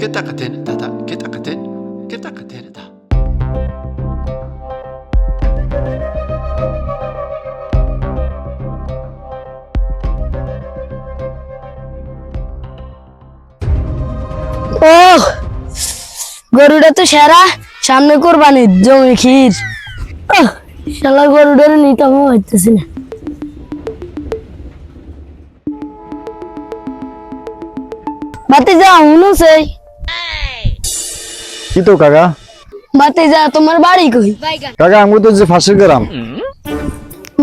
kita katen tata kita katen ta. ও গরুটা তো সেরা সামনে কোরবানি জমি ক্ষীর শালা গরুটার নিতে হইতেছি না বাতি যা হুনো সেই কি তো কাকা বাতি যা তোমার বাড়ি কই কাকা আমি তো যে ফাঁসির গ্রাম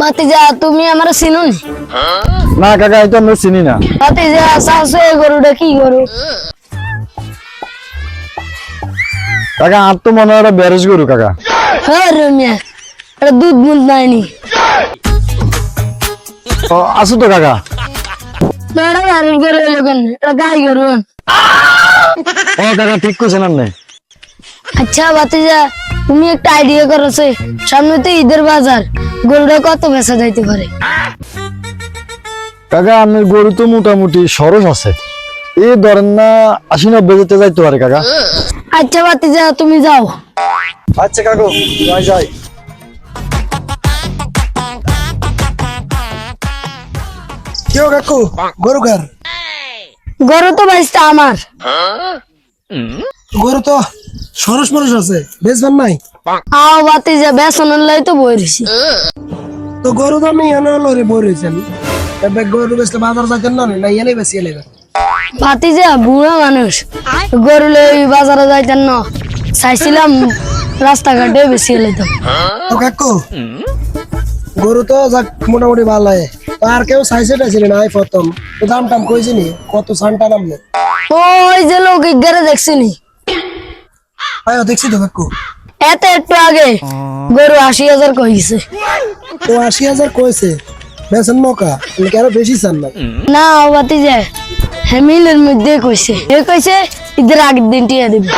বাতি যা তুমি আমার চিনো নি না কাকা এই তো আমরা চিনি না বাতি যা শাশে গরুটা কি গরু কাকা আর তো মনে হয় বেরস গরু কাকা হ্যাঁ রমিয়া এটা দুধ মুধ নাইনি ও আসো তো কাকা এটা গাড়ি গরু লোকেন এটা গাই গরু ও কাকা ঠিক করছেন আপনি আচ্ছা বাতিজা তুমি একটা আইডিয়া করেছে সামনে তো ঈদের বাজার গরুটা কত বেচা যাইতে পারে কাকা আপনার গরু তো মোটামুটি সরস আছে এই ধরেন না 80-90 যেতে যাইতে পারে কাকা আচ্ছা বাতিজা তুমি যাও আচ্ছা কাকু যাই যাই কেউ কাকু গরু কার গরু তো বাইসটা আমার গরু তো সরস মরস আছে বেচবেন নাই আও বাতিজা বেসনের লাই তো বই রইছি তো গরু তো আমি এনে লরে বই রয়েছেন এবার গরু বেচলে বাজার যাইতেন না না এনে বেশি এলে বাতিজা বুড়া মানুষ গরু লই বাজারে যাইতেন না চাইছিলাম রাস্তাঘাটে বেশি এলাইতাম তো কাকু গরু তো যাক মোটামুটি ভালো হয় আর কেউ চাইছে টাইছিল না এই প্রথম তো দাম টাম কইছি নি কত সানটা নাম নে ওই যে লোক ইগারে দেখছিনি আয়ো দেখছি তো কাকু এত একটু আগে গরু 80,000 কইছে তো 80,000 কইছে বেচেন নকা কেন বেশি চান না না বাতিজা হেমিলের মধ্যে কইছে কইছে ঈদের আগের দিন টিয়া দিবে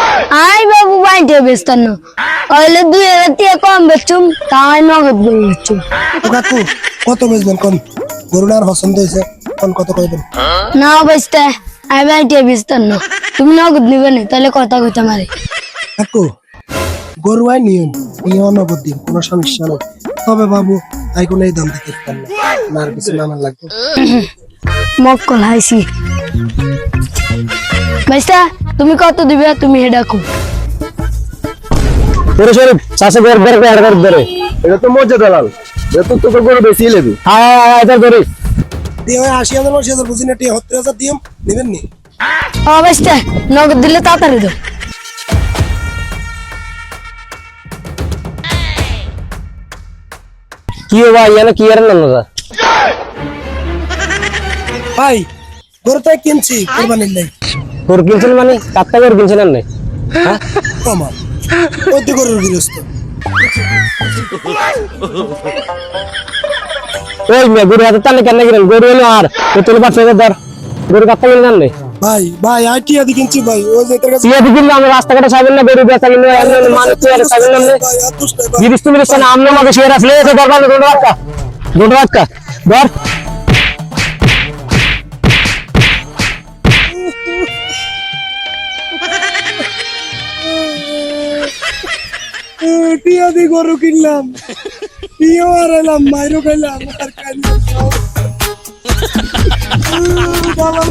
আই বাবু বাইটে বেচতাম না ওইলে 2,000 টিয়া কম বেচুম তাই নগদ গরু বেচুম তো কাকু কত বেচবেন কোন গরুটার পছন্দ হয়েছে কোন কত কইবেন না বেচতে আই বাইটে বেচতাম না তুমি নগদ নিবে না তাহলে কথা কইতে মারে কাকু গরু আই নিয়ম নগদ দিন কোনো সমস্যা নেই তবে বাবু আই কোনো এই দাম দিতে পারলাম না আর কিছু নামান লাগবে মক্কল হাইছি বাইস্তা তুমি কত দিবে তুমি হেডা কো তোরে শরীফ চাষে বের বের বের বের বের এটা তো মজা দালাল এটা তো গরু বেশি লেবি হ্যাঁ এটা ধরে দিয়ে ওই 80,000 80,000 বুঝি না 70,000 দিম নেবেন নি ও বাইস্তা নগদ দিলে তাড়াতাড়ি দাও কি ভাই এনে কি আর না না ভাই গরু তো কিনছি কুরবানির লাই তোর কিনছেন মানে কাটটা করে কিনছেন না হ্যাঁ কমা ওই তো গরুর গৃহস্থ ওই মে গরু হাতে টানে কেন গেলেন গরু হলো আর তোর পাশে ধর গরু কাটটা গেলেন না ভাই ভাই আইটি আদি কিনছি ভাই ওই যে তোর কাছে তুই দিন আমরা রাস্তাঘাটে ছাইবেন না গরু বেচা কিনে মানুষ তুই আর ছাইবেন না ভাই আতুস নাই ভাই জিনিস তুমি না আমনে মাঝে শেয়ার আসলে তো দরবার দুটো বাচ্চা ধর টিয়া দি গরু কিনলাম টিয়া আর এলাম মাইরো খাইলাম আর খাইলাম বাবা